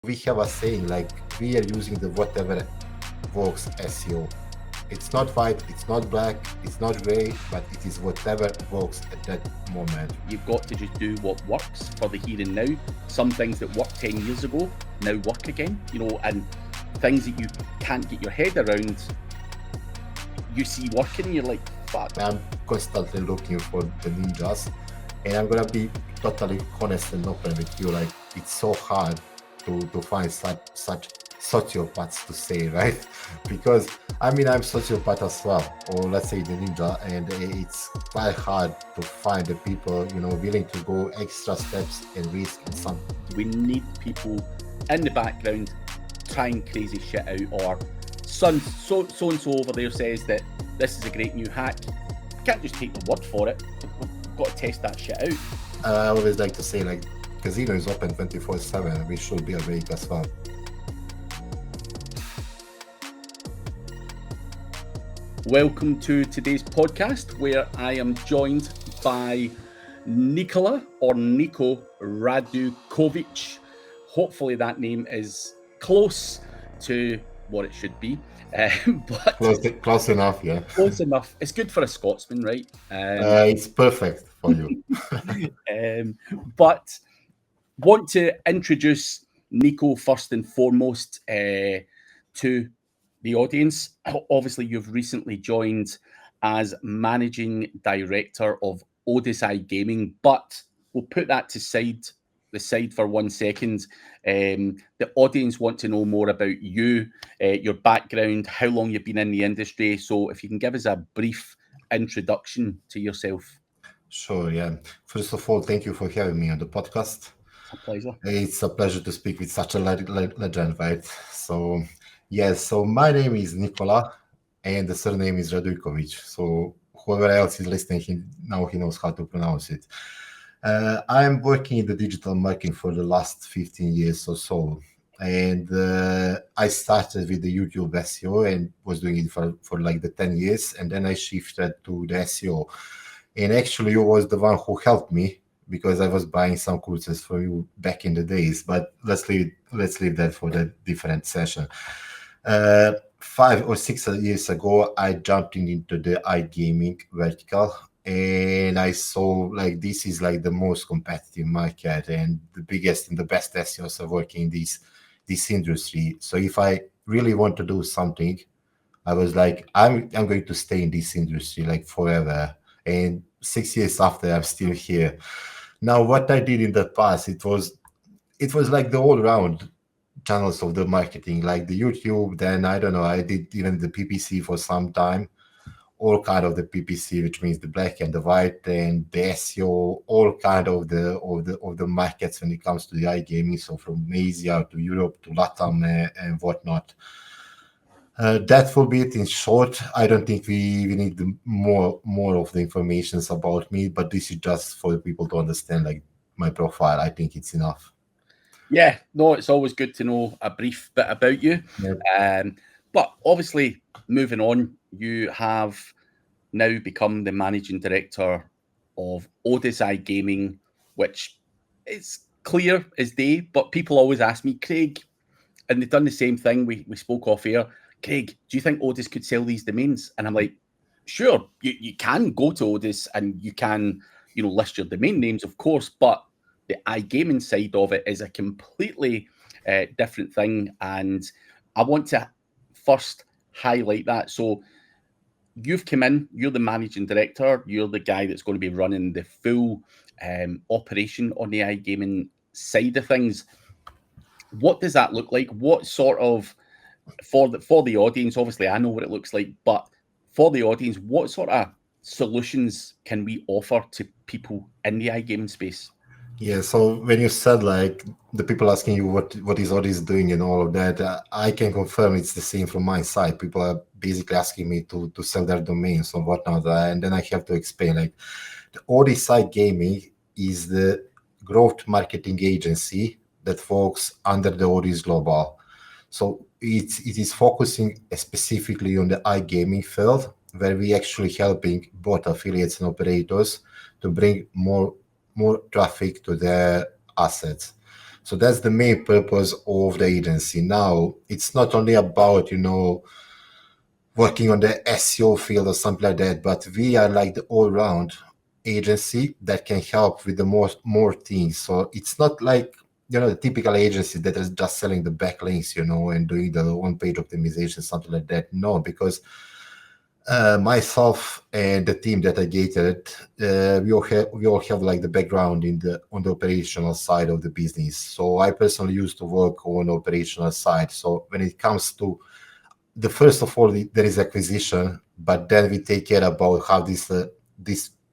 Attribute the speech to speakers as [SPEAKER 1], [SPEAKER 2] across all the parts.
[SPEAKER 1] we have a saying like we are using the whatever works SEO. It's not white, it's not black, it's not gray, but it is whatever works at that moment.
[SPEAKER 2] You've got to just do what works for the here and now. Some things that worked 10 years ago now work again, and things that you can't get your head around, you see working, and you're like, fuck.
[SPEAKER 1] I'm constantly looking for the ninjas, and I'm gonna be totally honest and open with you. Like, it's so hard to find such sociopaths to say, right? Because I'm sociopath as well, or let's say the ninja, and it's quite hard to find the people willing to go extra steps and risk and some.
[SPEAKER 2] We need people in the background trying crazy shit out, or so and so over there says that this is a great new hack. You can't just take the word for it. We've got to test that shit out.
[SPEAKER 1] I always like to say, like, casino is open 24/7. We should be awake as well.
[SPEAKER 2] Welcome to today's podcast, where I am joined by Nikola or Niko Radujković. Hopefully that name is close to what it should be. But
[SPEAKER 1] close enough, yeah.
[SPEAKER 2] Close enough. It's good for a Scotsman, right?
[SPEAKER 1] It's perfect for you.
[SPEAKER 2] But want to introduce Niko first and foremost to the audience. Obviously, you've recently joined as managing director of ODYS iGaming, but we'll put that to the side for 1 second. The audience want to know more about you, your background, how long you've been in the industry. So if you can give us a brief introduction to yourself.
[SPEAKER 1] Sure, yeah. First of all, thank you for having me on the podcast.
[SPEAKER 2] It's a pleasure.
[SPEAKER 1] It's a pleasure to speak with such a legend, right? So, yes, so my name is Nikola, and the surname is Radujković. So whoever else is listening, he knows how to pronounce it. I'm working in the digital marketing for the last 15 years or so. And I started with the YouTube SEO and was doing it for like the 10 years. And then I shifted to the SEO. And actually, you was the one who helped me, because I was buying some courses for you back in the days. But let's leave that for the different session. 5 or 6 years ago, I jumped into the iGaming vertical. And I saw like this is like the most competitive market, and the biggest and the best SEOs are working in this industry. So if I really want to do something, I was like, I'm going to stay in this industry like forever. And 6 years after, I'm still here. Now, what I did in the past, it was like the all-round channels of the marketing, like the YouTube. Then I don't know, I did even the PPC for some time. All kind of the PPC, which means the black and the white, and the SEO, all kind of the markets when it comes to the iGaming. So from Asia to Europe to Latam and whatnot. That will be it in short. I don't think we need more of the information about me, but this is just for the people to understand like my profile. I think it's enough.
[SPEAKER 2] Yeah, no, it's always good to know a brief bit about you. Yep. But obviously, moving on, you have now become the managing director of ODYS iGaming, which is clear as day, but people always ask me, Craig, and they've done the same thing. We spoke off air. Craig, do you think ODYS could sell these domains? And I'm like, sure, you can go to ODYS and you can, list your domain names, of course, but the iGaming side of it is a completely different thing. And I want to first highlight that. So you've come in, you're the managing director, you're the guy that's going to be running the full operation on the iGaming side of things. What does that look like? What sort of, for the audience, obviously I know what it looks like, but for the audience, what sort of solutions can we offer to people in the iGaming space?
[SPEAKER 1] Yeah, so when you said like the people asking you what is ODYS doing and all of that, I can confirm it's the same from my side. People are basically asking me to sell their domains or whatnot, and then I have to explain like the ODYS iGaming is the growth marketing agency that works under the ODYS Global. So it is focusing specifically on the iGaming field, where we actually helping both affiliates and operators to bring more traffic to their assets. So that's the main purpose of the agency. Now, it's not only about, working on the SEO field or something like that, but we are like the all-round agency that can help with the more things. So it's not like, the typical agency that is just selling the backlinks, and doing the one-page optimization, something like that. No, because myself and the team that I gated, we all have like the background on the operational side of the business. So I personally used to work on the operational side. So when it comes to the first of all, there is acquisition, but then we take care about how these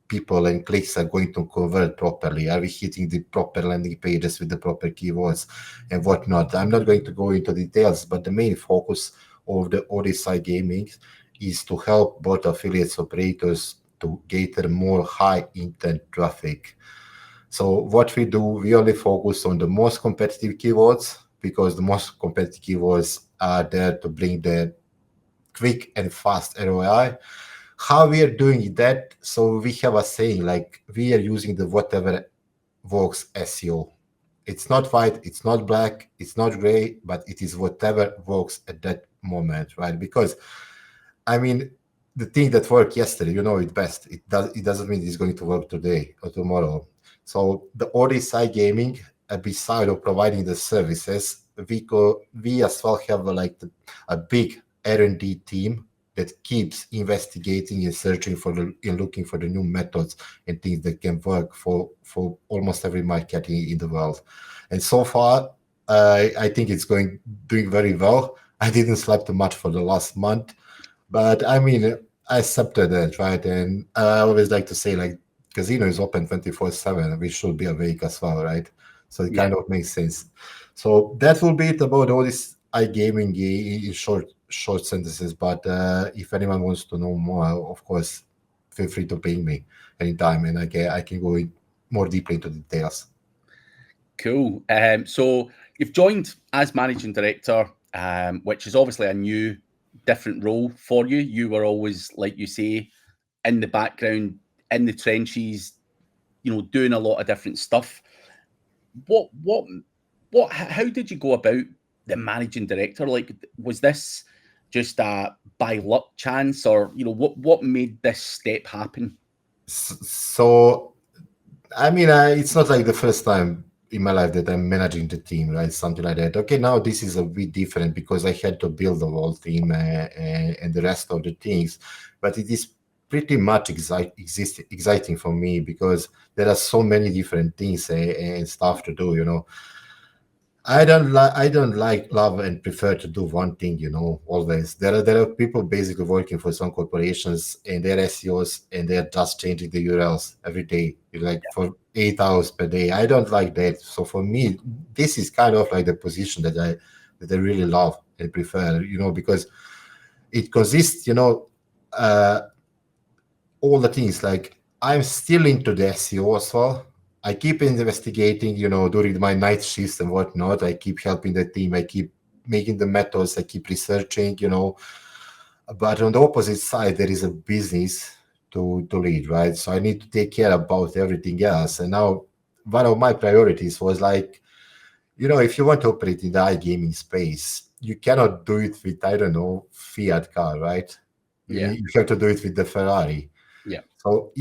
[SPEAKER 1] people and clicks are going to convert properly. Are we hitting the proper landing pages with the proper keywords and whatnot? I'm not going to go into details, but the main focus of the ODYS iGaming is to help both affiliates operators to gather more high intent traffic. So what we do, we only focus on the most competitive keywords, because the most competitive keywords are there to bring the quick and fast ROI. How we are doing that? So we have a saying, like, we are using the whatever works SEO. It's not white, it's not black, it's not gray, but it is whatever works at that moment, right? Because I mean, the thing that worked yesterday, you know it best. It doesn't mean it's going to work today or tomorrow. So the ODYS iGaming, beside of providing the services, we as well have a big R&D team that keeps investigating and searching and looking for the new methods and things that can work for almost every market in the world. And so far, I think it's doing very well. I didn't sleep too much for the last month, but I mean, I accepted it, right? And I always like to say, like, casino is open 24/7. We should be awake as well, right? So it kind of makes sense. So that will be it about all this iGaming in short sentences. But if anyone wants to know more, of course, feel free to ping me anytime, and I can go more deeply into details.
[SPEAKER 2] Cool. So you've joined as managing director, which is obviously a new, different role for you. You were always, like you say, in the background, in the trenches, doing a lot of different stuff. How did you go about the managing director? Like, was this just a by luck chance, or what made this step happen?
[SPEAKER 1] So, I mean, it's not like the first time in my life that I'm managing the team, right? Something like that. Okay, now this is a bit different because I had to build the whole team and the rest of the things, but it is pretty much exciting for me because there are so many different things and stuff to do. I don't love and prefer to do one thing, always. There are people basically working for some corporations and they're SEOs and they're just changing the URLs every day, for 8 hours per day. I don't like that. So for me, this is kind of like the position that I really love and prefer, because it consists, all the things, like I'm still into the SEO as well. I keep investigating, during my night shifts and whatnot. I keep helping the team. I keep making the methods. I keep researching, But on the opposite side, there is a business to lead, right? So I need to take care about everything else. And now one of my priorities was like, if you want to operate in the iGaming space, you cannot do it with, I don't know, Fiat car, right? You have to do it with the Ferrari.
[SPEAKER 2] Yeah.
[SPEAKER 1] So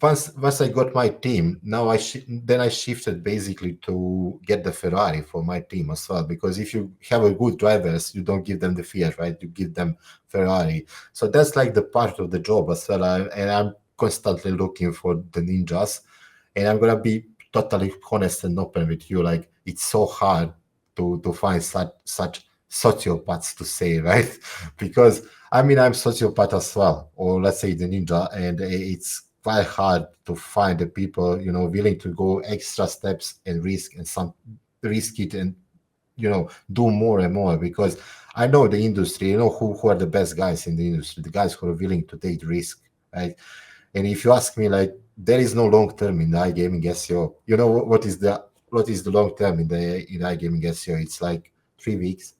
[SPEAKER 1] once I got my team, now I shifted basically to get the Ferrari for my team as well. Because if you have a good drivers, you don't give them the Fiat, right? You give them Ferrari. So that's like the part of the job as well. And I'm constantly looking for the ninjas. And I'm gonna be totally honest and open with you. Like, it's so hard to find such sociopaths to say, right? Because I mean, I'm sociopath as well, or let's say the ninja, and it's quite hard to find the people, willing to go extra steps and risk it and, do more and more, because I know the industry, who are the best guys in the industry, the guys who are willing to take risk, right? And if you ask me, like, there is no long term in the iGaming SEO. What is the long term in iGaming SEO? It's like 3 weeks.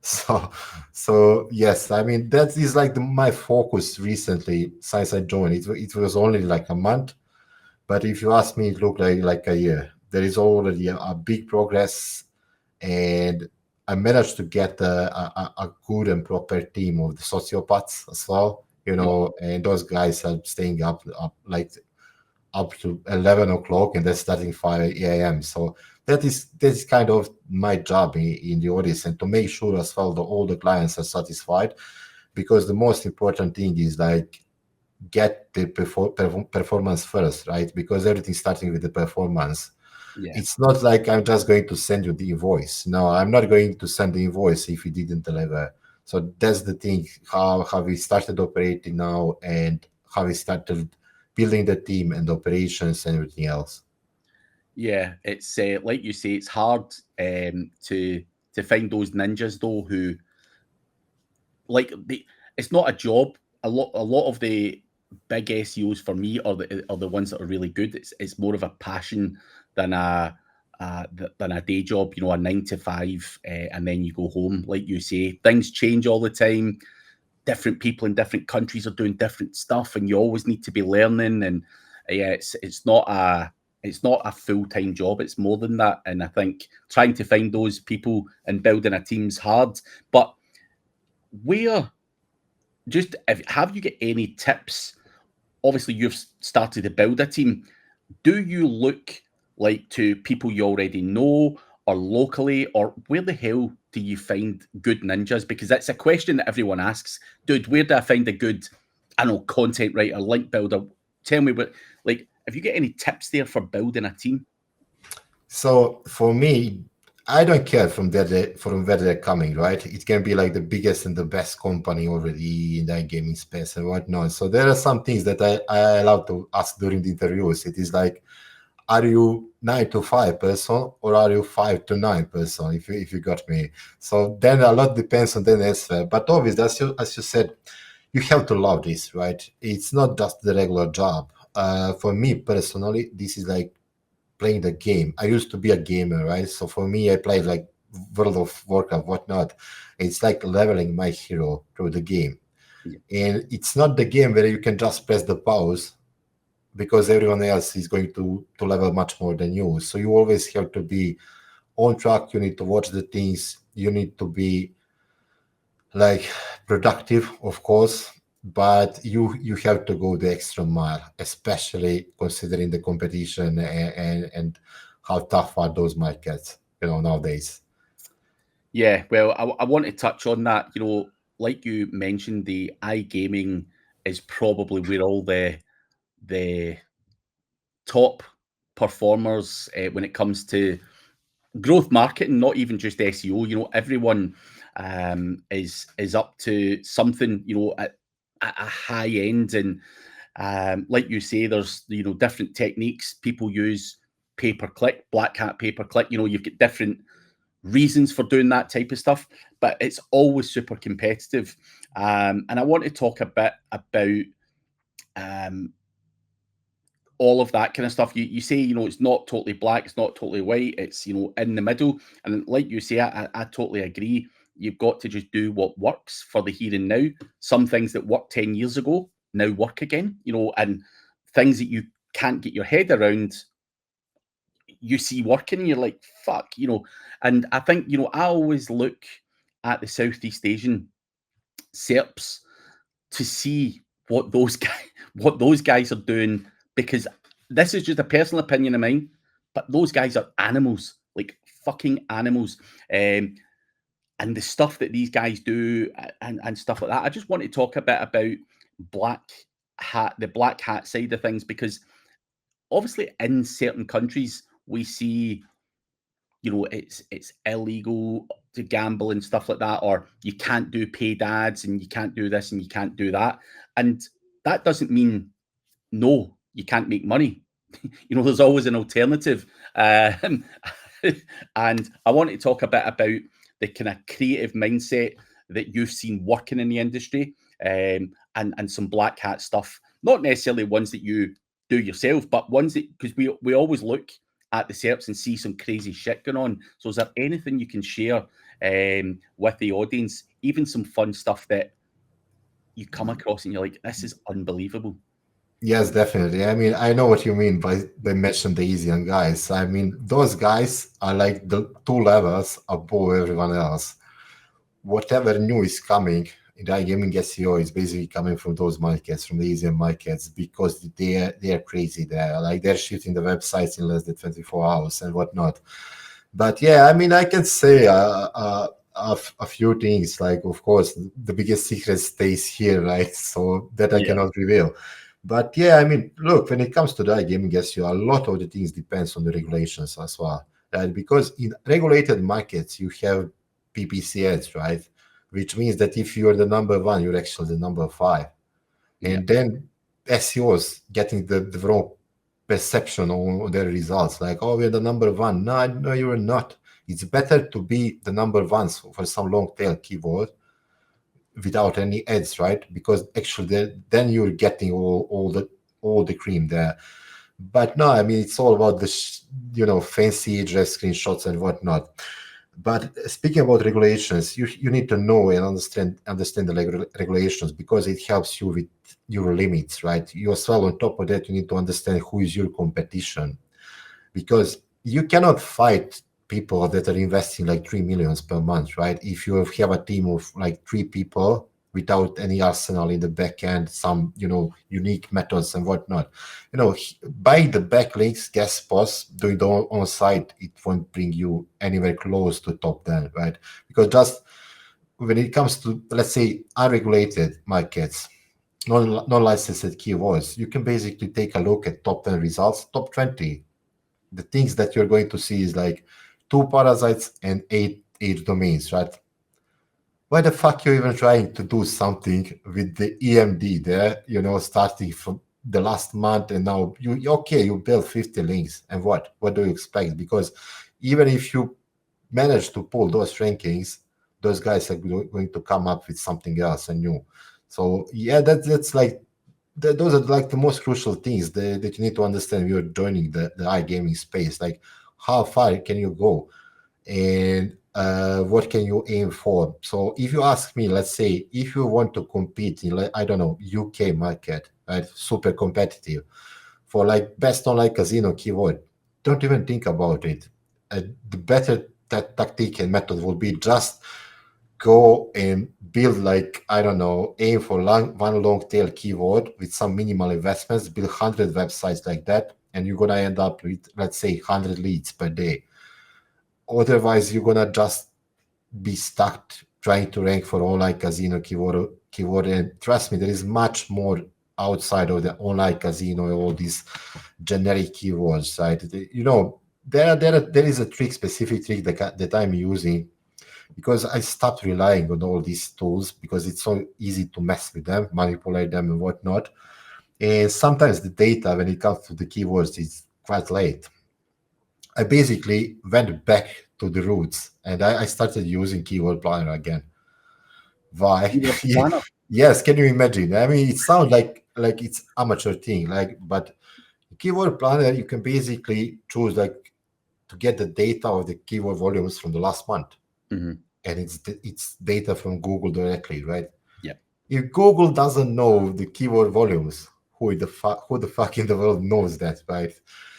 [SPEAKER 1] So yes, I mean, that is like my focus recently since I joined. It was only like a month, but if you ask me, it looked like a year there is already a big progress, and I managed to get a good and proper team of the sociopaths as well, and those guys are staying up to 11 o'clock, and they're starting 5 a.m. So that is kind of my job in the ODYS, and to make sure as well that all the clients are satisfied, because the most important thing is like get the performance first, right? Because everything's starting with the performance.
[SPEAKER 2] Yeah.
[SPEAKER 1] It's not like I'm just going to send you the invoice. No, I'm not going to send the invoice if you didn't deliver. So that's the thing, how we started operating now, and how we started building the team and operations and everything else.
[SPEAKER 2] Yeah, it's like you say, it's hard to find those ninjas though who it's not a job. A lot of the big SEOs for me are the ones that are really good. It's more of a passion than a day job. A 9 to 5, and then you go home. Like you say, things change all the time. Different people in different countries are doing different stuff, and you always need to be learning. And yeah, it's not a full-time job. It's more than that. And I think trying to find those people and building a team's hard. But have you got any tips? Obviously, you've started to build a team. Do you look like to people you already know, or locally, or where the hell do you find good ninjas? Because that's a question that everyone asks. Dude, where do I find a good, content writer, link builder? Tell me have you got any tips there for building a team?
[SPEAKER 1] So for me, I don't care from where they're coming, right? It can be like the biggest and the best company already in the iGaming space and whatnot. So there are some things that I allow to ask during the interviews. It is like, are you 9 to 5 person, or are you 5 to 9 person? If you got me. So then a lot depends on the answer. But obviously, as you said, you have to love this, right? It's not just the regular job. For me personally, this is like playing the game. I used to be a gamer, right? So for me, I played like World of Warcraft, whatnot. It's like leveling my hero through the game.
[SPEAKER 2] Yeah.
[SPEAKER 1] And it's not the game where you can just press the pause, because everyone else is going to level much more than you. So you always have to be on track. You need to watch the things. You need to be like productive, of course, but you have to go the extra mile, especially considering the competition and how tough are those markets, nowadays.
[SPEAKER 2] Yeah, well, I want to touch on that. Like you mentioned, the iGaming is probably where all the top performers when it comes to growth marketing, not even just SEO. Everyone is up to something, at a high end. And like you say, there's different techniques people use. Pay per click, black hat pay per click. You've got different reasons for doing that type of stuff, but it's always super competitive. And I want to talk a bit about all of that kind of stuff. You say, it's not totally black, it's not totally white, it's, in the middle. And like you say, I totally agree. You've got to just do what works for the here and now. Some things that worked 10 years ago now work again, and things that you can't get your head around, you see working, and you're like, fuck, And I think, I always look at the Southeast Asian SERPs to see what those guys are doing, because this is just a personal opinion of mine, but those guys are animals, like fucking animals. And the stuff that these guys do and stuff like that. I just want to talk a bit about the black hat side of things, because obviously in certain countries we see, it's illegal to gamble and stuff like that, or you can't do paid ads, and you can't do this and you can't do that. And that doesn't mean no, you can't make money. There's always an alternative. And I want to talk a bit about the kind of creative mindset that you've seen working in the industry, and some black hat stuff, not necessarily ones that you do yourself, but ones that, because we always look at the SERPs and see some crazy shit going on. So is there anything you can share with the audience, even some fun stuff that you come across and you're like, this is unbelievable?
[SPEAKER 1] Yes, definitely. I mean, I know what you mean by mention the Asian guys. I mean, those guys are like the 2 levels above everyone else. Whatever new is coming in the iGaming SEO is basically coming from those markets, from the Asian markets, because they are crazy there. Like they're shifting the websites in less than 24 hours and whatnot. But yeah, I mean, I can say a few things. Like, of course, the biggest secret stays here, right? So that I
[SPEAKER 2] Yeah.
[SPEAKER 1] cannot reveal. But yeah, I mean, look, when it comes to the iGaming SEO, a lot of the things depends on the regulations as well, right? Because in regulated markets, you have PPC ads, right? Which means that if you're the number one, you're actually the number five. And then SEOs getting the wrong perception on their results. Like, oh, we're the number one. No, you're not. It's better to be the number one for some long tail keyword without any ads, right? Because actually, then you're getting all the cream there. But no, I mean, it's all about the fancy dress screenshots and whatnot. But speaking about regulations, you need to know and understand the regulations, because it helps you with your limits, right? You as well, on top of that, you need to understand who is your competition, because you cannot fight people that are investing like 3 millions per month, right? If you have a team of like 3 people without any arsenal in the back end, some unique methods and whatnot, buying the backlinks, guest posts, doing the on site, it won't bring you anywhere close to top 10, right? Because just when it comes to, let's say, unregulated markets, non-licensed keywords, you can basically take a look at top 10 results, top 20. The things that you're going to see is like 2 parasites and eight domains, right? Why the fuck you're even trying to do something with the EMD there, starting from the last month, and now you build 50 links, and what do you expect? Because even if you manage to pull those rankings, those guys are going to come up with something else and new. So yeah, that's like those are like the most crucial things that you need to understand when you're joining the iGaming space. Like, how far can you go, and what can you aim for? So if you ask me, let's say if you want to compete in, like, I don't know, UK market, right, super competitive, for like best online casino keyword, don't even think about it. The better tactic and method will be just go and build, like, I don't know, aim for one long tail keyword with some minimal investments, build 100 websites like that, and you're gonna end up with, let's say, 100 leads per day. Otherwise, you're gonna just be stuck trying to rank for online casino keyword. And trust me, there is much more outside of the online casino, all these generic keywords, right? There is a specific trick that I'm using, because I stopped relying on all these tools, because it's so easy to mess with them, manipulate them and whatnot. And sometimes the data, when it comes to the keywords, is quite late. I basically went back to the roots, and I started using Keyword Planner again. Why?
[SPEAKER 2] Keyword planner.
[SPEAKER 1] Yes, can you imagine? I mean, it sounds like it's amateur thing, like, but Keyword Planner, you can basically choose, like, to get the data of the keyword volumes from the last month.
[SPEAKER 2] Mm-hmm.
[SPEAKER 1] And it's data from Google directly, right?
[SPEAKER 2] Yeah.
[SPEAKER 1] If Google doesn't know the keyword volumes, who the fuck in the world knows that, right?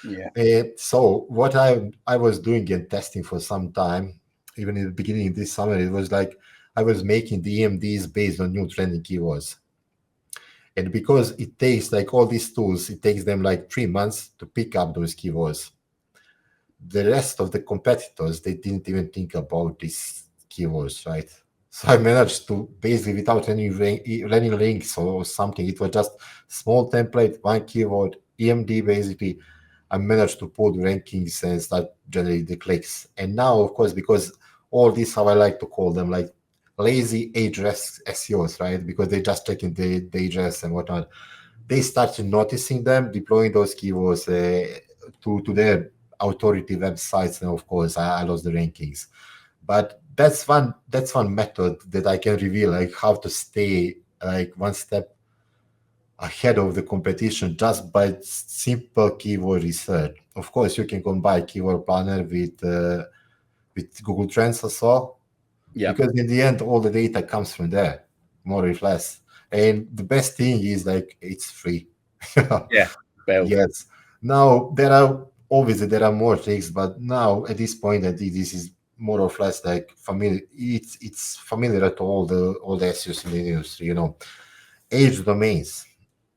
[SPEAKER 2] Yeah.
[SPEAKER 1] So what I was doing and testing for some time, even in the beginning of this summer, it was like I was making the EMDs based on new trending keywords. And because it takes, like, all these tools, it takes them like 3 months to pick up those keywords. The rest of the competitors, they didn't even think about these keywords, right? So I managed to, basically, without any links or something, it was just small template, one keyword, EMD, basically. I managed to pull the rankings and start generating the clicks. And now, of course, because all these, how I like to call them, like lazy address SEOs, right? Because they just checking the address and whatnot. They started noticing them, deploying those keywords to their authority websites, and of course, I lost the rankings. But that's one method that I can reveal, like how to stay like one step ahead of the competition just by simple keyword research. Of course, you can combine Keyword Planner with Google Trends as well,
[SPEAKER 2] Yeah.
[SPEAKER 1] because in the end, all the data comes from there, more or less. And the best thing is, like, it's free.
[SPEAKER 2] Yeah, well,
[SPEAKER 1] Yes. Now there are obviously there are more tricks, but now at this point, I think this is more or less like familiar. It's familiar to all the SEOs in the industry. Age domains,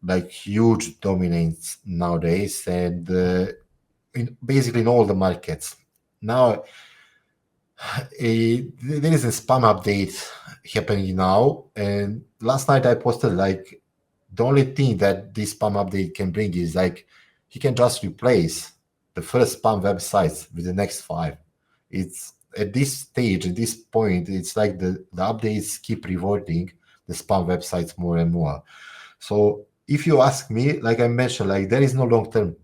[SPEAKER 1] like huge dominance nowadays, and basically in all the markets. Now, there is a spam update happening now, and last night I posted like the only thing that this spam update can bring is like he can just replace the first spam websites with the next five. It's at this stage, at this point, it's like the updates keep rewarding the spam websites more and more. So if you ask me, like I mentioned, like there is no long term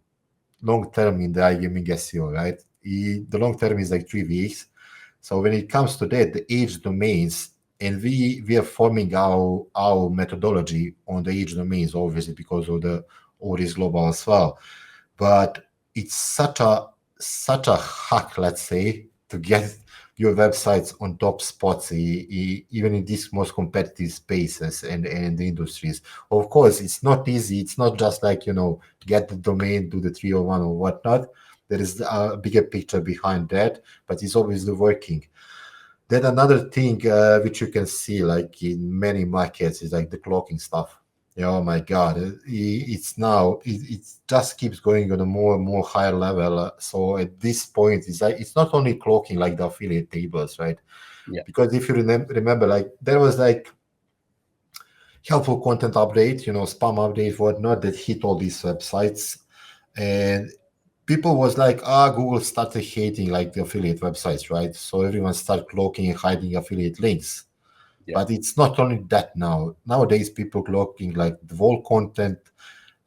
[SPEAKER 1] in the iGaming SEO, right? The long term is like 3 weeks. So when it comes to that, the age domains, and we are forming our methodology on the age domains, obviously because of the ODYS global as well. But it's such a hack, let's say, to get your websites on top spots, even in these most competitive spaces and the industries. Of course, it's not easy. It's not just like get the domain, do the 301 or whatnot. There is a bigger picture behind that, but it's obviously working. Then another thing which you can see like in many markets is like the clocking stuff. Yeah, oh my God, it's now it just keeps going on a more and more higher level. So at this point, it's like it's not only clocking like the affiliate tables, right?
[SPEAKER 2] Yeah.
[SPEAKER 1] Because if you remember, like there was like helpful content update, spam update, whatnot that hit all these websites, and people was like, Google started hating like the affiliate websites, right? So everyone started cloaking and hiding affiliate links.
[SPEAKER 2] Yeah.
[SPEAKER 1] But it's not only that now. Nowadays, people cloaking like the whole content.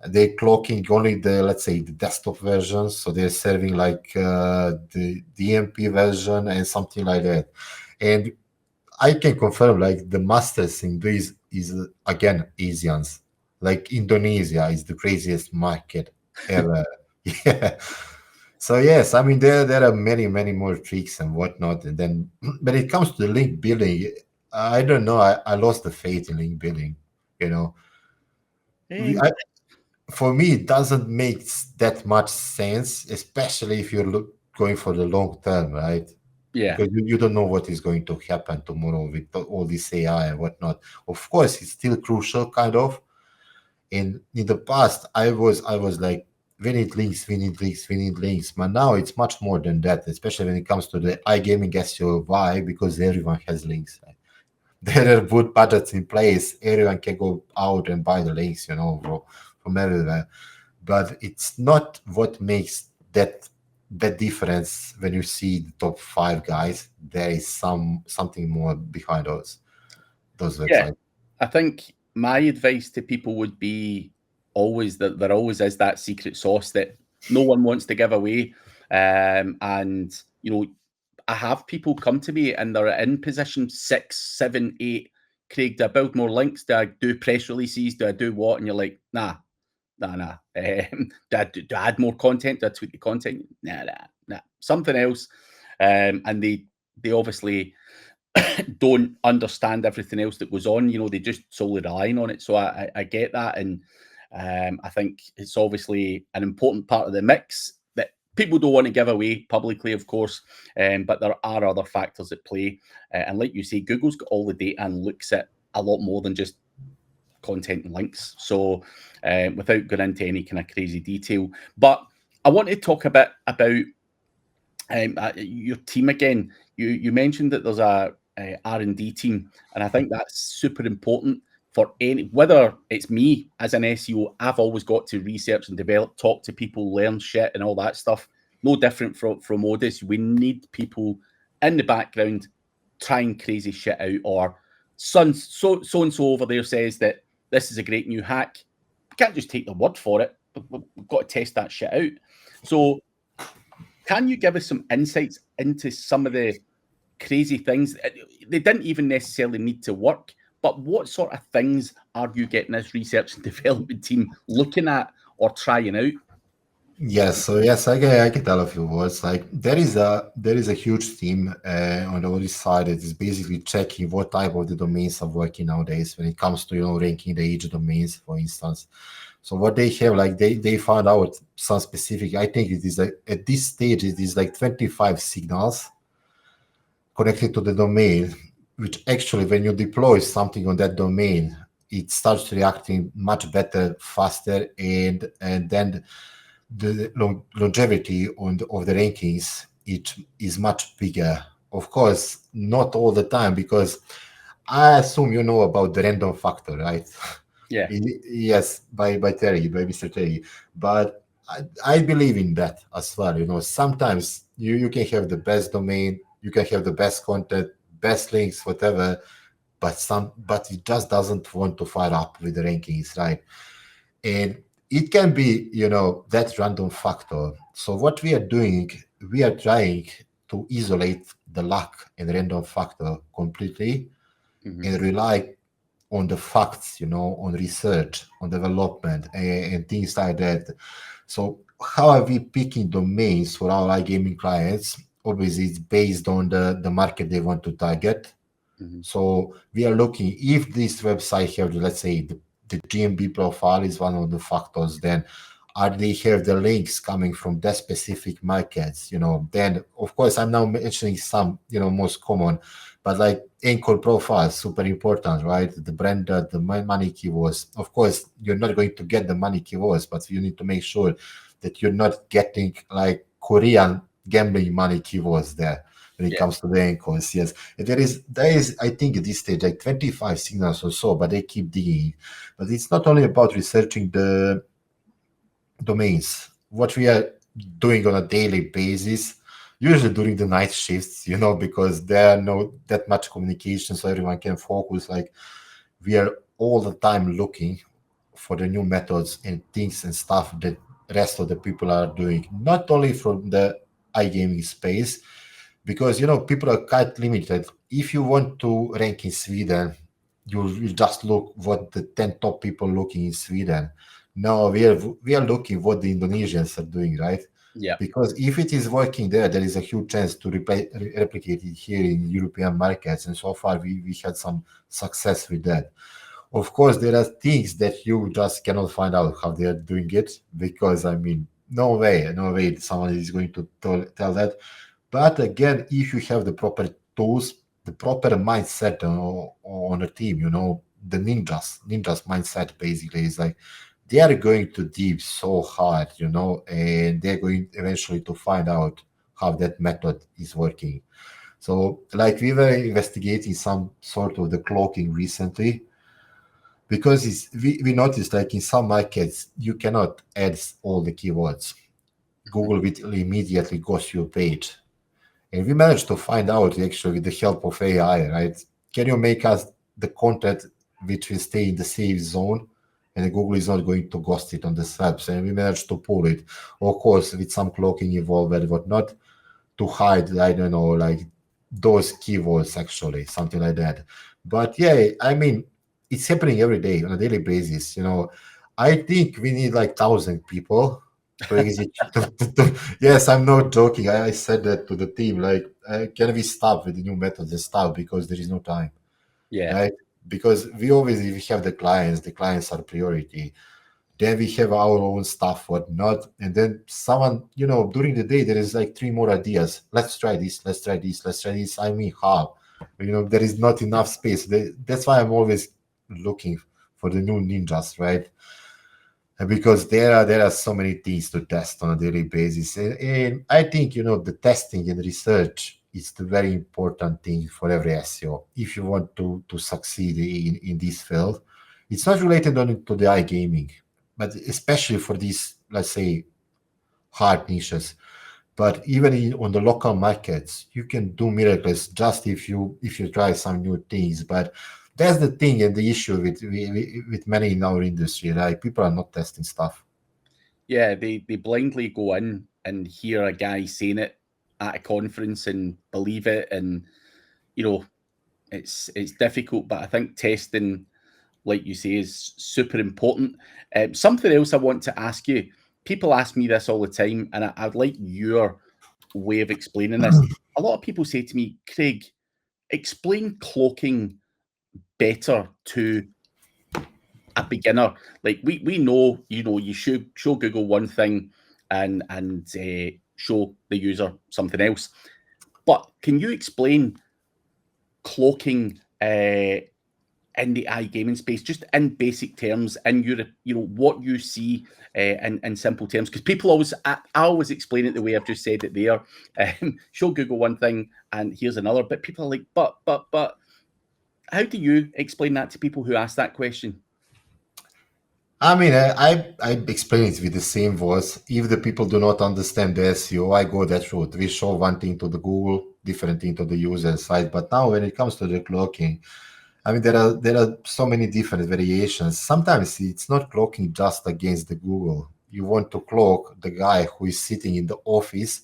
[SPEAKER 1] They're cloaking only the, let's say, the desktop versions. So they're serving like the DMP version and something like that. And I can confirm like the masters in this is again Asians. Like Indonesia is the craziest market ever. Yeah. So yes, I mean there are many more tricks and whatnot. And then when it comes to the link building, I don't know. I lost the faith in link building. You know,
[SPEAKER 2] Um,
[SPEAKER 1] for me it doesn't make that much sense, especially if you're going for the long term, right?
[SPEAKER 2] yeah.
[SPEAKER 1] Because you don't know what is going to happen tomorrow with all this AI and whatnot. Of course, it's still crucial, kind of. And in the past, I was like, we need links, we need links, we need links. But now it's much more than that, especially when it comes to the iGaming SEO. Why? Because everyone has links. Right? There are good budgets in place. Everyone can go out and buy the links, from everywhere. But it's not what makes that difference when you see the top five guys. There is something more behind those
[SPEAKER 2] Yeah.
[SPEAKER 1] websites.
[SPEAKER 2] I think my advice to people would be always that there always is that secret sauce that no one wants to give away. And I have people come to me and they're in position 6, 7, 8. Craig, do I build more links? Do I do press releases? Do I do what? And you're like, nah. Do I add more content? Do I tweak the content? Nah. Something else. And they obviously don't understand everything else that goes on. They just solely relying on it. So I get that, and I think it's obviously an important part of the mix that people don't want to give away publicly, of course, but there are other factors at play. And like you say, Google's got all the data and looks at a lot more than just content and links. So without going into any kind of crazy detail, but I want to talk a bit about your team again. You mentioned that there's a R&D team, and I think that's super important for whether it's me as an SEO. I've always got to research and develop, talk to people, learn shit and all that stuff. No different from ODYS. We need people in the background trying crazy shit out, or so and so over there says that this is a great new hack. We can't just take the word for it. We've got to test that shit out. So can you give us some insights into some of the crazy things? They didn't even necessarily need to work, but what sort of things are you getting this research and development team looking at or trying out?
[SPEAKER 1] Yes, so yes, I can tell a few words. Like there is a huge team on the other side that is basically checking what type of the domains are working nowadays when it comes to ranking the age domains, for instance. So what they have, like they found out some specific, I think it is like, at this stage, it is like 25 signals connected to the domain, which actually when you deploy something on that domain, it starts reacting much better, faster, and then the longevity of the rankings it is much bigger. Of course, not all the time, because I assume you know about the random factor, right?
[SPEAKER 2] Yeah.
[SPEAKER 1] Yes, by Mr. Terry. But I believe in that as well. You know, sometimes you can have the best domain, you can have the best content, best links, whatever, but it just doesn't want to fire up with the rankings, right? And it can be, you know, that random factor. So what we are doing, we are trying to isolate the luck and random factor completely and rely on the facts, you know, on research, on development, and things like that. So how are we picking domains for our iGaming clients? Obviously, it's based on the market they want to target. So we are looking if this website have, let's say, the GMB profile is one of the factors, then are they have the links coming from that specific markets, you know, then of course I'm now mentioning some, you know, most common, but like anchor profile, super important, right? The brand, the money keywords. Of course, you're not going to get the money keywords, but you need to make sure that you're not getting like Korean gambling money keywords there when it comes to the anchors. Yes, there is I think at this stage like 25 signals or so, but they keep digging. But it's not only about researching the domains. What we are doing on a daily basis, usually during the night shifts, you know, because there are no that much communication, so everyone can focus. Like we are all the time looking for the new methods and things and stuff that rest of the people are doing, not only from the iGaming space, because you know people are quite limited. If you want to rank in Sweden, you just look what the 10 top people looking in Sweden. No, we are looking what the Indonesians are doing, right?
[SPEAKER 2] Yeah.
[SPEAKER 1] Because if it is working there, there is a huge chance to replicate it here in European markets. And so far, we had some success with that. Of course, there are things that you just cannot find out how they are doing it, because I mean, no way someone is going to tell that. But again, if you have the proper tools, the proper mindset on a team, you know, the ninjas mindset basically is like they are going to deep so hard, you know, and they're going eventually to find out how that method is working. So, like we were investigating some sort of the cloaking recently, because we noticed like in some markets you cannot add all the keywords. Google will immediately ghost your page. And we managed to find out actually with the help of AI, right? Can you make us the content which will stay in the safe zone, and Google is not going to ghost it on the steps? And we managed to pull it, of course, with some cloaking involved and whatnot, to hide, I don't know, like those keywords actually, something like that. But yeah, I mean, it's happening every day on a daily basis. You know, I think we need like 1,000 people to execute. Yes, I'm not joking. I said that to the team. Like, can we stop with the new methods and stuff because there is no time,
[SPEAKER 2] Yeah.
[SPEAKER 1] right? Because we have the clients. The clients are priority. Then we have our own stuff, whatnot, and then someone, you know, during the day there is like three more ideas. Let's try this. Let's try this. Let's try this. I mean, how? You know, there is not enough space. That's why I'm always looking for the new ninjas, right? And because there are so many things to test on a daily basis, and I think, you know, the testing and research is the very important thing for every SEO if you want to succeed in this field. It's not related only to the iGaming, but especially for these, let's say, hard niches. But even on the local markets, you can do miracles just if you try some new things. But that's the thing and the issue with many in our industry, right? People are not testing stuff.
[SPEAKER 2] Yeah, they blindly go in and hear a guy saying it at a conference and believe it, and you know, it's difficult. But I think testing, like you say, is super important. Something else I want to ask you. People ask me this all the time, and I'd like your way of explaining this. A lot of people say to me, Craig, explain cloaking better to a beginner, like we know, you should show Google one thing and show the user something else. But can you explain cloaking in the iGaming space, just in basic terms, in your, what you see in simple terms? Because people always, I always explain it the way I've just said it there. Show Google one thing and here's another, but people are like, but. How do you explain that to people who ask that question?
[SPEAKER 1] I mean, I explain it with the same voice. If the people do not understand the SEO, I go that route. We show one thing to the Google, different thing to the user side. But now when it comes to the cloaking, I mean, there are so many different variations. Sometimes it's not cloaking just against the Google. You want to cloak the guy who is sitting in the office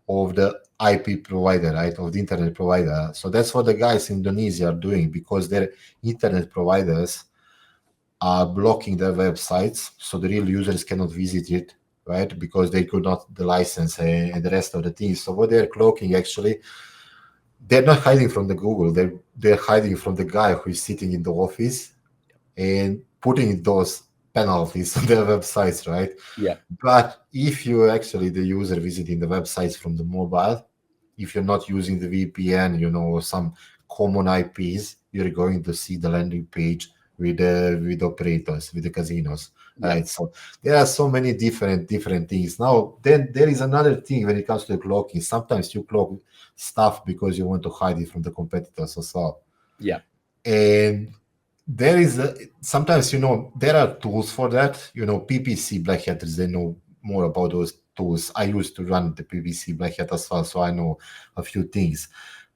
[SPEAKER 1] of the IP provider, right, of the internet provider. So that's what the guys in Indonesia are doing, because their internet providers are blocking their websites, so the real users cannot visit it, right, because they could not the license and the rest of the things. So what they're cloaking, actually, they're not hiding from the Google. They're hiding from the guy who is sitting in the office and putting those penalties on their websites, right?
[SPEAKER 2] Yeah.
[SPEAKER 1] But if you're actually the user visiting the websites from the mobile, if you're not using the VPN, some common IPs, you're going to see the landing page with operators, with the casinos, right? So there are so many different things. Now, then there is another thing when it comes to cloaking. Sometimes you cloak stuff because you want to hide it from the competitors as well.
[SPEAKER 2] Yeah.
[SPEAKER 1] And there is sometimes, there are tools for that. PPC black hatters, they know more about those tools. I used to run the PPC black hat as well, so I know a few things.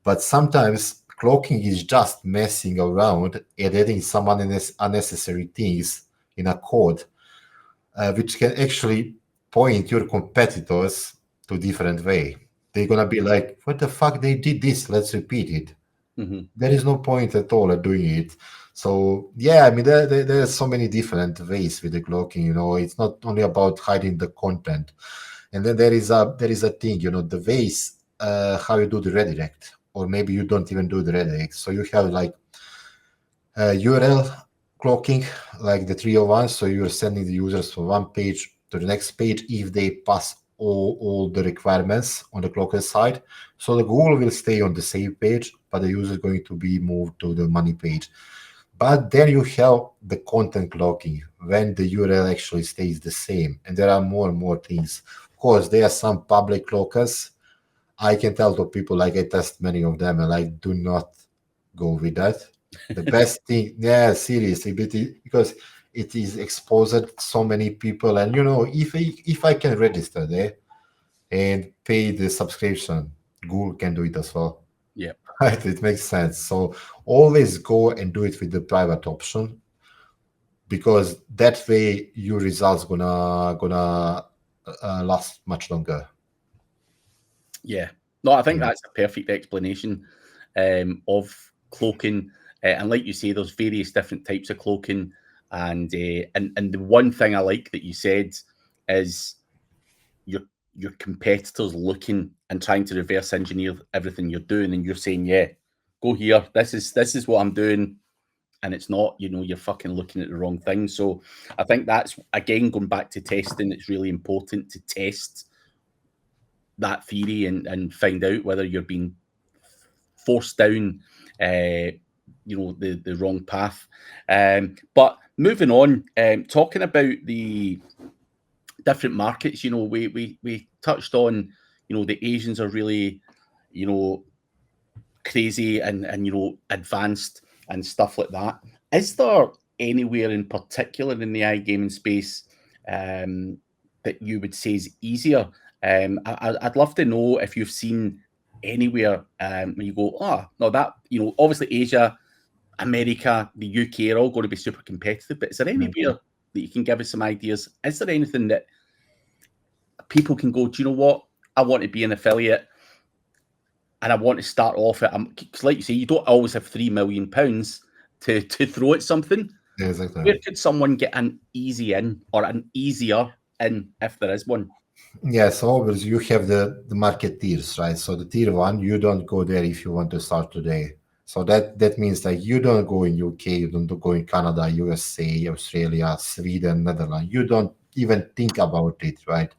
[SPEAKER 1] But sometimes cloaking is just messing around and adding some unnecessary things in a code, which can actually point your competitors to different way. They're gonna be like, what the fuck, they did this, let's repeat it.
[SPEAKER 2] Mm-hmm.
[SPEAKER 1] There is no point at all at doing it. So yeah, I mean, there are so many different ways with the cloaking. It's not only about hiding the content, and then there is a thing, the ways how you do the redirect, or maybe you don't even do the redirect. So you have like URL cloaking, like the 301. So you're sending the users from one page to the next page if they pass all the requirements on the cloaker side. So the Google will stay on the same page, but the user is going to be moved to the money page. But then you have the content cloaking, when the URL actually stays the same. And there are more and more things. Of course, there are some public cloakers. I can tell to people, like, I test many of them, and I do not go with that. The best thing, yeah, seriously, because it is exposed so many people, and if I can register there and pay the subscription, Google can do it as well.
[SPEAKER 2] Yeah,
[SPEAKER 1] right. It makes sense. So always go and do it with the private option, because that way your results gonna last much longer.
[SPEAKER 2] Yeah. No, I think that's a perfect explanation of cloaking. And like you say, there's various different types of cloaking. And the one thing I like that you said is your competitors looking and trying to reverse engineer everything you're doing, and you're saying, yeah, go here. This is what I'm doing. And it's not, you're fucking looking at the wrong thing. So I think that's, again, going back to testing, it's really important to test that theory and find out whether you're being forced down the wrong path. But moving on, talking about the different markets, we touched on, the Asians are really, crazy and advanced and stuff like that. Is there anywhere in particular in the iGaming space that you would say is easier? I'd love to know if you've seen anywhere when you go, no, that, obviously Asia, America, the UK are all going to be super competitive, but is there anywhere that you can give us some ideas? Is there anything that people can go, do you know what? I want to be an affiliate and I want to start off at, because like you say, you don't always have £3 million to throw at something.
[SPEAKER 1] Yeah, exactly.
[SPEAKER 2] Where could someone get an easy in or an easier in if there is one?
[SPEAKER 1] Yeah, so always you have the market tiers, right? So the tier 1, you don't go there if you want to start today. So that means that you don't go in UK, you don't go in Canada, USA, Australia, Sweden, Netherlands. You don't even think about it, right?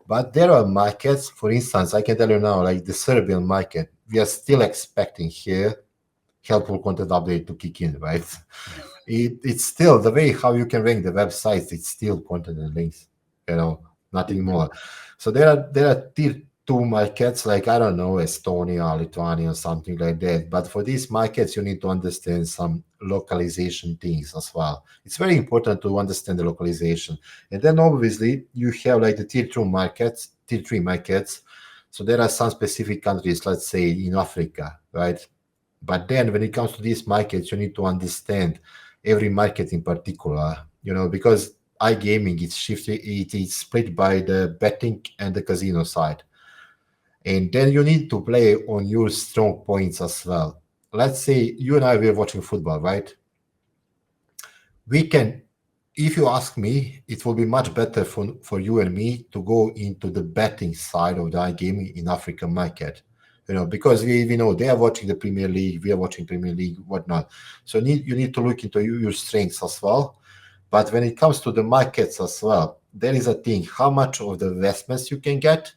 [SPEAKER 1] But there are markets, for instance, I can tell you now, like the Serbian market, we are still expecting here helpful content update to kick in, right? It's still the way how you can rank the websites, it's still content and links, nothing more. So there are tier 2 markets, like, I don't know, Estonia, Lithuania, something like that. But for these markets, you need to understand some localization things as well. It's very important to understand the localization. And then obviously you have like the tier 3 markets. So there are some specific countries, let's say in Africa, right? But then when it comes to these markets, you need to understand every market in particular, because iGaming is shifted, it is split by the betting and the casino side. And then you need to play on your strong points as well. Let's say you and I were watching football, right? We can, if you ask me, it will be much better for you and me to go into the betting side of the iGaming in African market. Because we know they are watching the Premier League, we are watching Premier League, whatnot. So you need to look into your strengths as well. But when it comes to the markets as well, there is a thing, how much of the investments you can get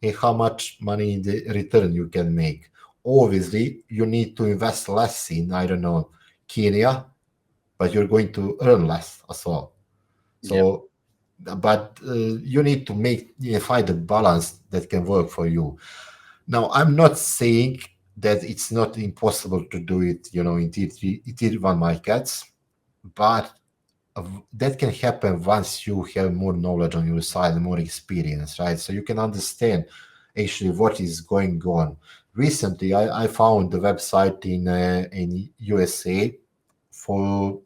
[SPEAKER 1] and how much money in the return you can make. Obviously, you need to invest less in, I don't know, Kenya, but you're going to earn less as well. So, but you need to find a balance that can work for you. Now, I'm not saying that it's not impossible to do it, in tier 1 markets, but that can happen once you have more knowledge on your side, more experience, right? So you can understand actually what is going on. Recently, I found the website in USA for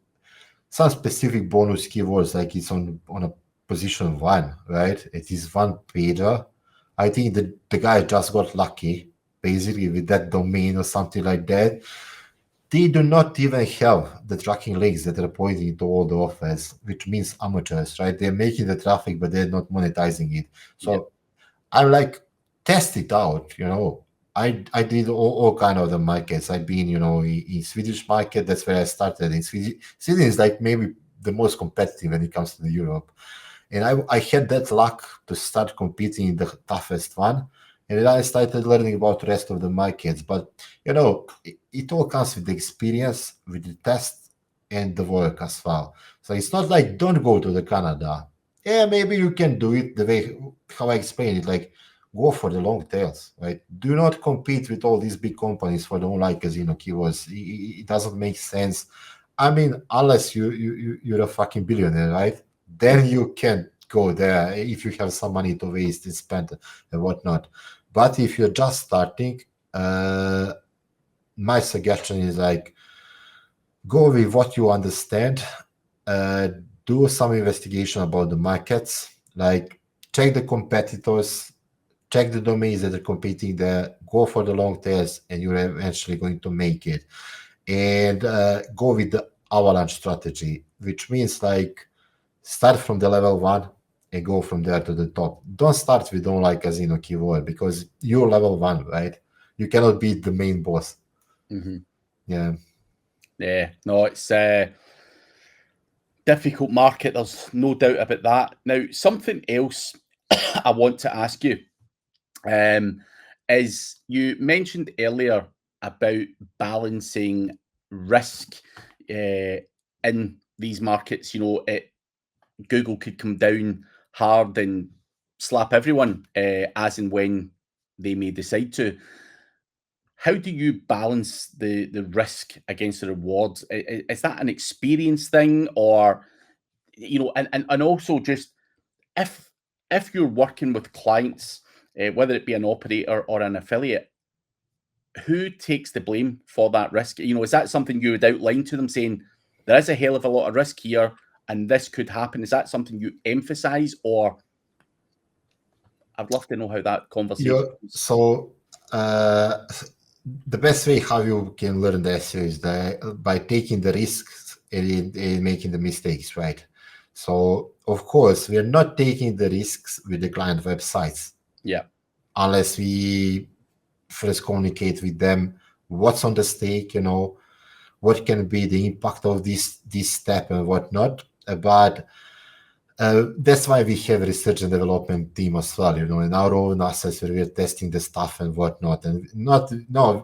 [SPEAKER 1] some specific bonus keywords, like it's on a position 1, right? It is one pager. I think the guy just got lucky, basically, with that domain or something like that. They do not even have the tracking links that are pointing to all the offers, which means amateurs, right? They're making the traffic, but they're not monetizing it. So I'm like, test it out, I did all kind of the markets. I've been, in Swedish market. That's where I started. In Sweden is like maybe the most competitive when it comes to the Europe. And I had that luck to start competing in the toughest one. And then I started learning about the rest of the markets. But, it all comes with the experience, with the test, and the work as well. So it's not like don't go to the Canada. Yeah, maybe you can do it the way how I explained it. Like, go for the long tails, right? Do not compete with all these big companies for the online casino keywords. It doesn't make sense. I mean, unless you're a fucking billionaire, right? Then you can go there if you have some money to waste and spend and whatnot. But if you're just starting, my suggestion is like, go with what you understand. Do some investigation about the markets. Like, check the competitors, check the domains that are competing there, go for the long tails, and you're eventually going to make it. And go with the avalanche strategy, which means like start from the level 1 and go from there to the top. Don't start with online casino keyword because you're level 1, right? You cannot beat the main boss. Yeah.
[SPEAKER 2] No, it's a difficult market. There's no doubt about that. Now, something else I want to ask you is you mentioned earlier about balancing risk in these markets. Google could come down hard and slap everyone as and when they may decide to. How do you balance the risk against the rewards? Is that an experience thing, or and also just if you're working with clients, whether it be an operator or an affiliate, who takes the blame for that risk? Is that something you would outline to them, saying there is a hell of a lot of risk here and this could happen? Is that something you emphasize, or I'd love to know how that conversation is.
[SPEAKER 1] So the best way how you can learn this is by taking the risks and making the mistakes, right? So of course we are not taking the risks with the client websites,
[SPEAKER 2] Yeah,
[SPEAKER 1] unless we first communicate with them what's on the stake, what can be the impact of this step and whatnot. But that's why we have a research and development team as well, in our own assets where we're testing the stuff and whatnot. And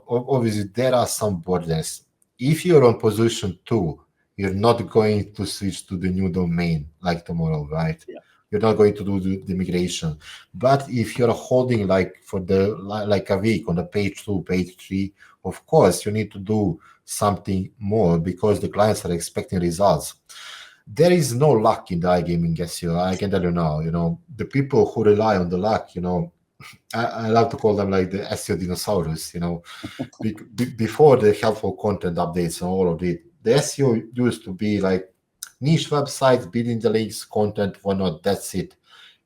[SPEAKER 1] obviously there are some borders. If you're on position 2, you're not going to switch to the new domain like tomorrow, right?
[SPEAKER 2] Yeah.
[SPEAKER 1] You're not going to do the migration. But if you're holding for like a week on the page 2, page 3, of course you need to do something more because the clients are expecting results. There is no luck in the iGaming SEO. I can tell you now, the people who rely on the luck, I love to call them like the SEO dinosaurs, before the helpful content updates and all of it. The SEO used to be like niche websites, building the links, content, whatnot, that's it.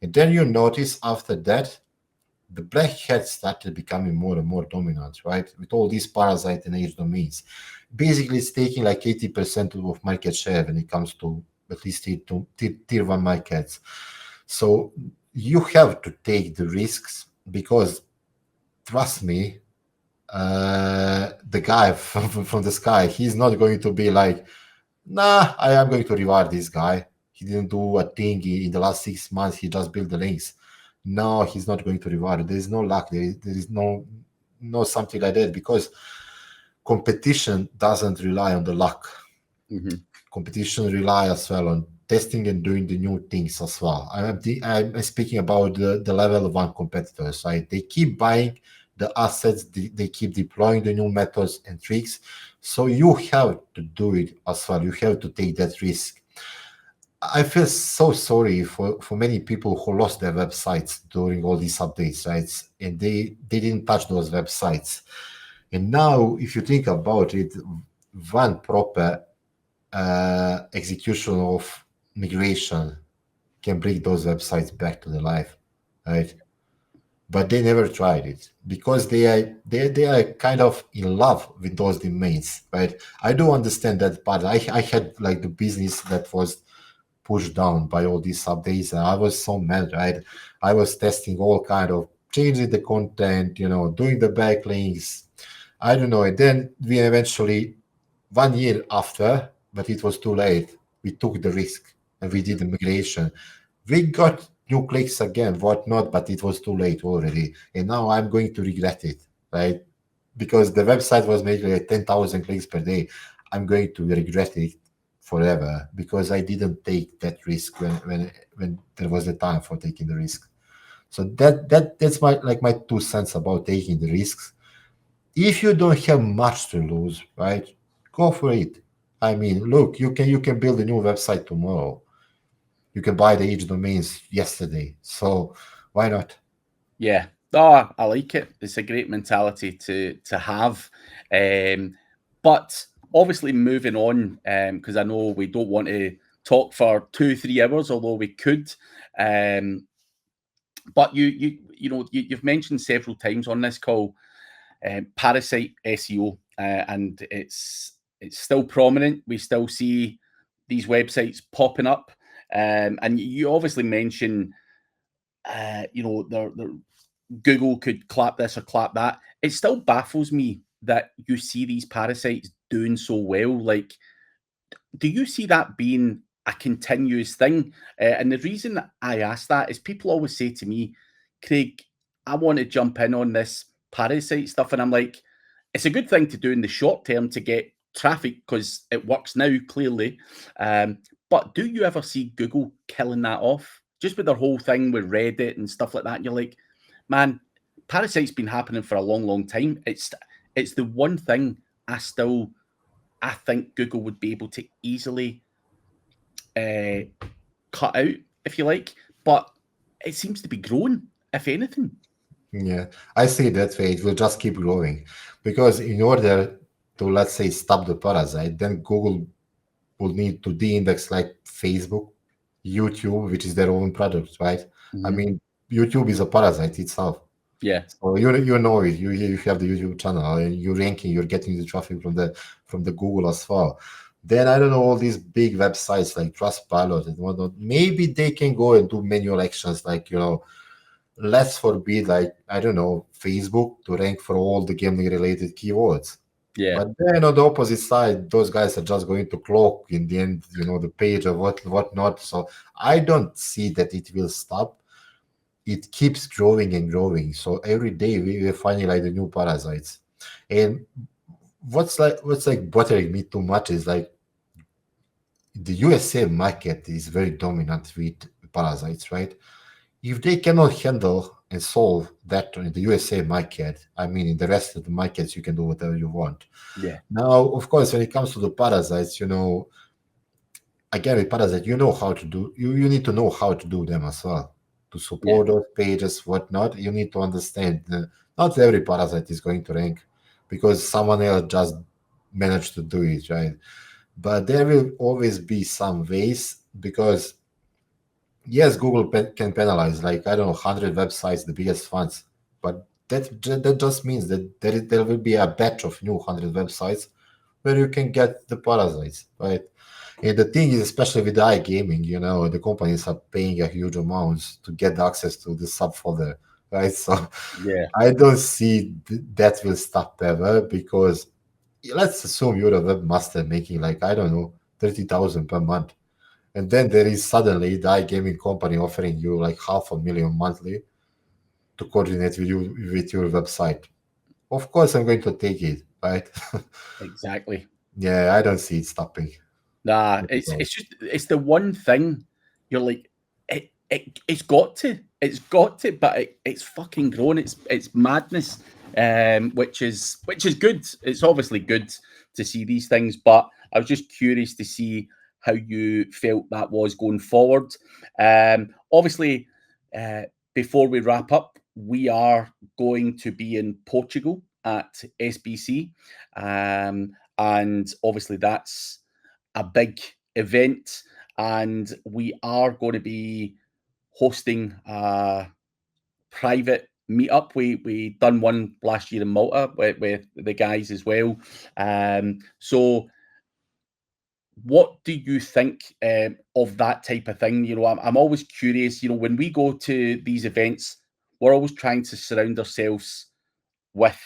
[SPEAKER 1] And then you notice after that, the black hat started becoming more and more dominant, right? With all these parasite and age domains. Basically, it's taking like 80% of market share when it comes to at least tier 1 markets. So you have to take the risks because, trust me, the guy from the sky, he's not going to be like, nah, I am going to reward this guy. He didn't do a thing in the last 6 months. He just built the links. No, he's not going to reward. There is no luck. There is no something like that because competition doesn't rely on the luck.
[SPEAKER 2] Mm-hmm.
[SPEAKER 1] Competition relies as well on testing and doing the new things as well. I'm speaking about the level 1 competitors, right? They keep buying the assets, they keep deploying the new methods and tricks. So you have to do it as well. You have to take that risk. I feel so sorry for many people who lost their websites during all these updates, right? And they didn't touch those websites. And now, if you think about it, one proper execution of migration can bring those websites back to the life, right? But they never tried it because they are kind of in love with those domains, right? I do understand that part. I had like the business that was pushed down by all these updates, and I was so mad, right? I was testing all kind of changing the content, doing the backlinks. I don't know. And then we eventually, 1 year after, but it was too late, we took the risk and we did the migration. We got new clicks again, whatnot, but it was too late already. And now I'm going to regret it, right? Because the website was making like 10,000 clicks per day. I'm going to regret it forever because I didn't take that risk when there was the time for taking the risk. So that's my 2 cents about taking the risks. If you don't have much to lose, right, go for it. I mean, look, you can build a new website tomorrow. You can buy the each domains yesterday. So why not?
[SPEAKER 2] Yeah. Oh, I like it. It's a great mentality to have. But obviously moving on, because I know we don't want to talk for 2-3 hours, although we could. But you've mentioned several times on this call parasite SEO, and it's still prominent. We still see these websites popping up, and you obviously mentioned, Google could clap this or clap that. It still baffles me that you see these parasites doing so well. Like, do you see that being a continuous thing? And the reason I ask that is people always say to me, Craig, I want to jump in on this parasite stuff. And I'm like, it's a good thing to do in the short term to get traffic because it works now, clearly. But do you ever see Google killing that off? Just with their whole thing with Reddit and stuff like that. And you're like, man, parasite's been happening for a long, long time. It's the one thing I think Google would be able to easily cut out, if you like. But it seems to be growing, if anything.
[SPEAKER 1] Yeah, I see it that way. It will just keep growing because in order to, let's say, stop the parasite, then Google will need to de-index like Facebook, YouTube, which is their own product, right? I mean, YouTube is a parasite itself.
[SPEAKER 2] Yeah.
[SPEAKER 1] So you know it. You have the YouTube channel and you're ranking. You're getting the traffic from the Google as well. Then I don't know, all these big websites like Trustpilot and whatnot. Maybe they can go and do manual actions like let's forbid, like, I don't know, Facebook to rank for all the gambling related keywords.
[SPEAKER 2] Yeah.
[SPEAKER 1] But then on the opposite side, those guys are just going to cloak in the end, the page or what not. So I don't see that it will stop. It keeps growing and growing. So every day we're finding like the new parasites. And what's like bothering me too much is like the USA market is very dominant with parasites, right? If they cannot handle and solve that in the USA market, I mean, in the rest of the markets, you can do whatever you want.
[SPEAKER 2] Yeah.
[SPEAKER 1] Now, of course, when it comes to the parasites, again, with parasites, you know how to do, you need to know how to do them as well. To support those pages, whatnot, you need to understand not every parasite is going to rank because someone else just managed to do it, right? But there will always be some ways because yes, Google can penalize like I don't know 100 websites, the biggest ones, but that just means that there will be a batch of new 100 websites where you can get the parasites, right? And the thing is, especially with the iGaming, the companies are paying a huge amounts to get access to the subfolder, right? So
[SPEAKER 2] Yeah.
[SPEAKER 1] I don't see that will stop ever because let's assume you're a webmaster making like I don't know 30,000 per month, and then there is suddenly the iGaming company offering you like $500,000 monthly to coordinate with you with your website. Of course, I'm going to take it, right?
[SPEAKER 2] Exactly.
[SPEAKER 1] Yeah, I don't see it stopping.
[SPEAKER 2] Nah,
[SPEAKER 1] Not at all.
[SPEAKER 2] it's the one thing you're like, it's got to, but it's fucking grown. It's madness, which is good. It's obviously good to see these things, but I was just curious to see how you felt that was going forward. Obviously, uh, before we wrap up, we are going to be in Portugal at SBC, and obviously that's a big event, and we are going to be hosting a private meetup. We done one last year in Malta with the guys as well. So what do you think of that type of thing? I'm always curious. When we go to these events, we're always trying to surround ourselves with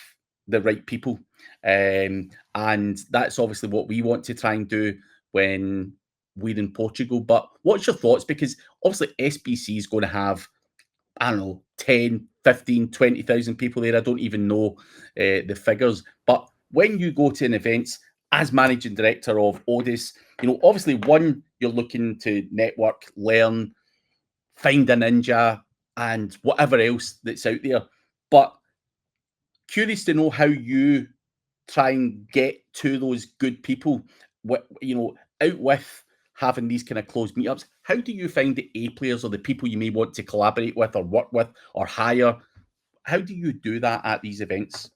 [SPEAKER 2] the right people. And that's obviously what we want to try and do when we're in Portugal. But what's your thoughts? Because obviously SBC is going to have, I don't know, 10, 15, 20,000 people there. I don't even know the figures. But when you go to an event as managing director of ODYS, obviously, one, you're looking to network, learn, find a ninja, and whatever else that's out there. But curious to know how you try and get to those good people, out with having these kind of closed meetups. How do you find the A players or the people you may want to collaborate with or work with or hire? How do you do that at these events?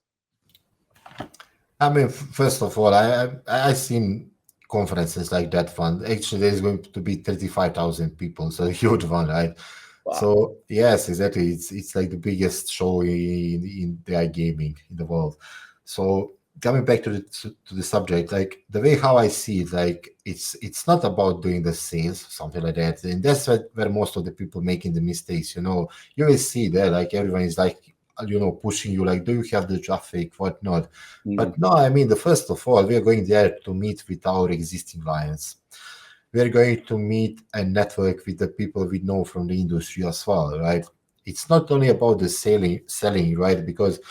[SPEAKER 1] I mean, first of all, I seen conferences like that one. Actually, there's going to be 35,000 people, so a huge one, right?
[SPEAKER 2] Wow.
[SPEAKER 1] So yes, exactly. It's like the biggest show in the iGaming in the world. So coming back to the subject, like the way how I see it, like it's not about doing the sales, something like that, and that's where most of the people making the mistakes. You will see there, like everyone is like, pushing you, like, do you have the traffic, whatnot. But no, I mean, the first of all, we are going there to meet with our existing clients. We are going to meet and network with the people we know from the industry as well, right? It's not only about the selling, right? Because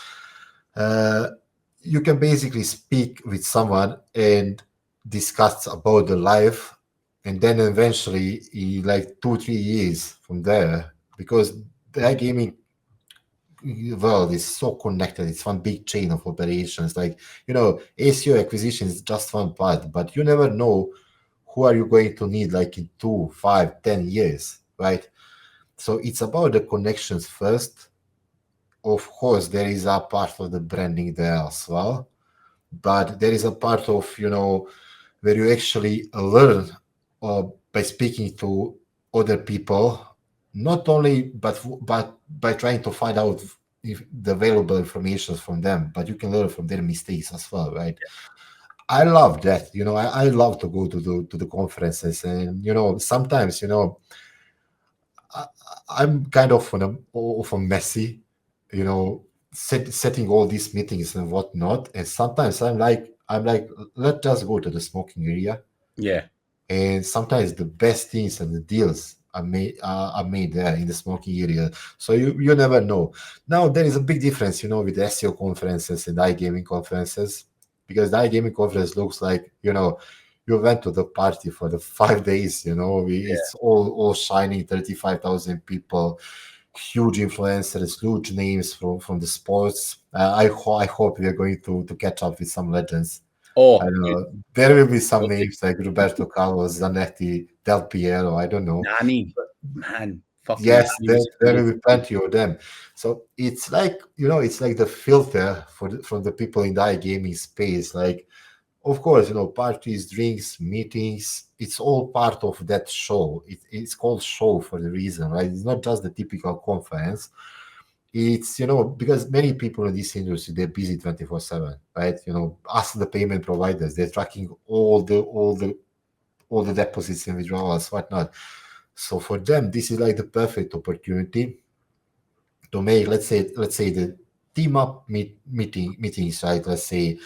[SPEAKER 1] you can basically speak with someone and discuss about the life, and then eventually, like 2-3 years from there, because the gaming world is so connected. It's one big chain of operations. Like, ACO acquisition is just one part, but you never know who are you going to need like in 2, 5, 10 years, right? So it's about the connections first. Of course, there is a part of the branding there as well, but there is a part of, where you actually learn by speaking to other people, not only but by trying to find out if the available information from them, but you can learn from their mistakes as well, right? I love that. I love to go to the conferences, and sometimes I, I'm kind of of a messy, you know setting all these meetings and whatnot. And sometimes I'm like, let's just go to the smoking area.
[SPEAKER 2] Yeah.
[SPEAKER 1] And sometimes the best things and the deals are made there in the smoking area. So you never know. Now there is a big difference, with the SEO conferences and iGaming conferences, because the iGaming conference looks like, you went to the party for the 5 days, it's all shining, 35,000 people, huge influencers, huge names from the sports. I hope we are going to catch up with some legends.
[SPEAKER 2] Oh,
[SPEAKER 1] I don't know. There will be some names like Roberto Carlos, Zanetti, Del Piero. I don't know.
[SPEAKER 2] Nani, man, fucking
[SPEAKER 1] Yes,
[SPEAKER 2] Nani
[SPEAKER 1] there will be plenty of them. So it's like it's like the filter from the people in the iGaming space. Like, of course, parties, drinks, meetings. It's all part of that show. It's called show for the reason, right? It's not just the typical conference. It's because many people in this industry, they're busy 24/7, right? Us, the payment providers, they're tracking all the deposits and withdrawals, whatnot. So for them, this is like the perfect opportunity to make, let's say the team up meetings, right? Let's say,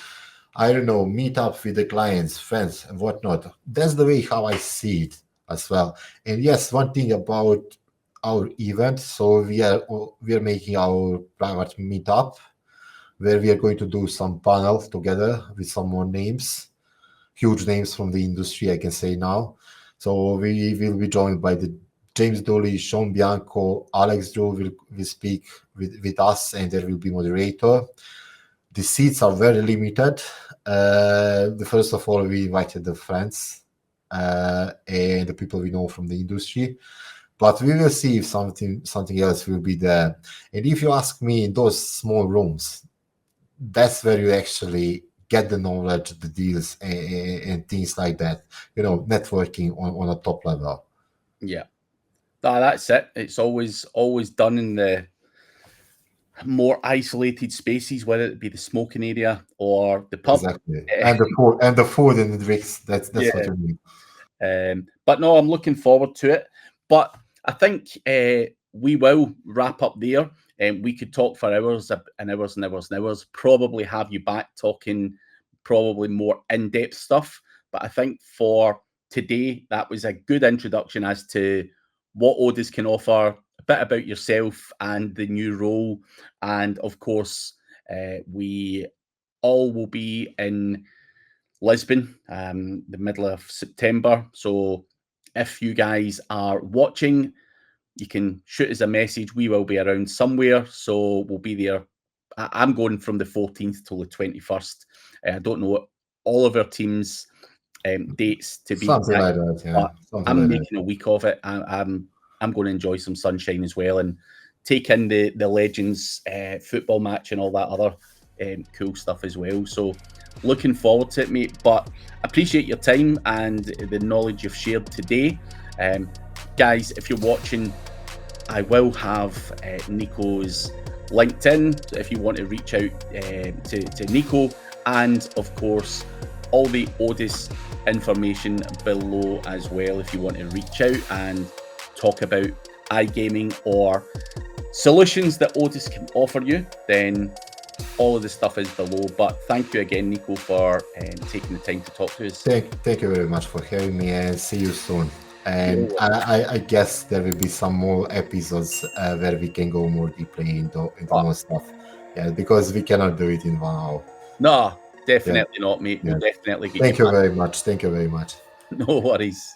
[SPEAKER 1] I don't know, meet up with the clients, friends, and whatnot. That's the way how I see it as well. And yes, one thing about our event, so we are making our private meetup where we are going to do some panels together with some more names, huge names from the industry, I can say now. So we will be joined by the James Dooley, Sean Bianco, Alex Drew will speak with us, and there will be moderator. The seats are very limited. First of all, we invited the friends and the people we know from the industry, but we will see if something else will be there. And if you ask me, in those small rooms, that's where you actually get the knowledge, the deals, and things like that. Networking on a top level.
[SPEAKER 2] Yeah, that's it. It's always done in the more isolated spaces, whether it be the smoking area or the pub.
[SPEAKER 1] Exactly. And the food and the drinks. That's what you mean.
[SPEAKER 2] But no, I'm looking forward to it. But I think we will wrap up there. And we could talk for hours and hours and hours and hours. Probably have you back talking probably more in-depth stuff. But I think for today, that was a good introduction as to what ODYS can offer, a bit about yourself and the new role. And of course, we all will be in Lisbon, the middle of September. So if you guys are watching, you can shoot us a message. We will be around somewhere. So we'll be there. I'm going from the 14th till the 21st. I don't know all of our teams' dates to be
[SPEAKER 1] something like that. Yeah,
[SPEAKER 2] I'm making a week of it. I'm going to enjoy some sunshine as well and take in the Legends football match and all that other cool stuff as well. So looking forward to it, mate. But appreciate your time and the knowledge you've shared today. Guys, if you're watching, I will have Nico's LinkedIn if you want to reach out to Nico, and of course all the ODYS information below as well if you want to reach out and talk about iGaming or solutions that ODYS can offer you. Then all of the stuff is below. But thank you again, Nico, for taking the time to talk to us.
[SPEAKER 1] Thank you very much for having me, and see you soon. And I guess there will be some more episodes where we can go more deeply into more stuff. Yeah, because we cannot do it in 1 hour.
[SPEAKER 2] No, definitely not, mate. We'll definitely get
[SPEAKER 1] Thank you very much. Thank you very much.
[SPEAKER 2] No worries.